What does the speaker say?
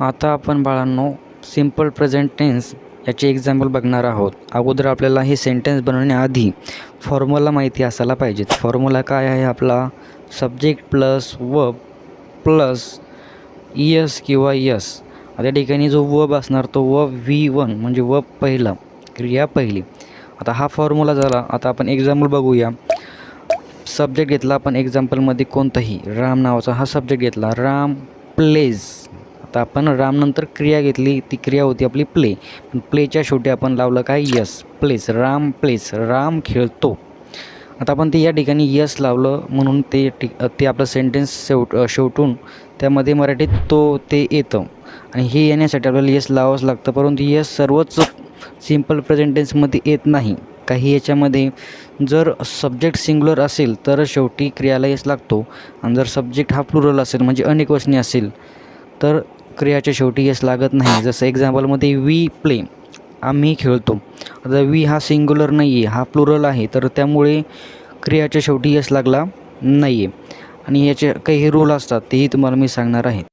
आता आपण बाळांनो सिम्पल प्रेझेंट टेन्स याचे एक्झाम्पल बघणार आहोत. अगोदर आपल्याला हे सेंटेन्स बनवण्याआधी फॉर्म्युला माहिती असायला पाहिजे. फॉर्म्युला काय आहे आपला? सब्जेक्ट प्लस वर्ब प्लस इयस किंवा यस. त्या ठिकाणी जो वर्ब असणार तो वर्ब V1 म्हणजे वर्ब पहिला, क्रिया पहिली. आता हा फॉर्म्युला झाला. आता आपण एक्झाम्पल बघूया. सब्जेक्ट घेतला आपण एक्झाम्पलमध्ये कोणताही, राम नावाचा हा सब्जेक्ट घेतला. राम प्लेज. आता आपण रामनंतर क्रिया घेतली, ती क्रिया होती आपली प्ले. पण प्लेच्या शेवटी आपण लावलं काय? Yes. Place. Ram place. Ram खेळतो. आता आपण ते या ठिकाणी यस लावलं म्हणून ते आपलं सेंटेन्स शेवटून त्यामध्ये मराठीत ते येतं आणि हे येण्यासाठी आपल्याला यस लावावंच लागतं. परंतु यस सर्वच सिम्पल प्रेझेंट टेन्समध्ये येत नाही. काही याच्यामध्ये जर सब्जेक्ट सिंग्युलर असेल तर शेवटी क्रियाला यस लागतो आणि जर सब्जेक्ट हा प्लुरल असेल म्हणजे अनेकवचनी असेल तर क्रियाच्या शेवटी यस लागत नाही. जसं एक्झाम्पलमध्ये वी प्ले, आम्ही खेळतो. आता वी हा सिंग्युलर नाही आहे, हा प्लुरल आहे, तर त्यामुळे क्रियाच्या शेवटी यस लागला नाही आहे. आणि याचे काही रूल असतात तेही तुम्हाला मी सांगणार आहे.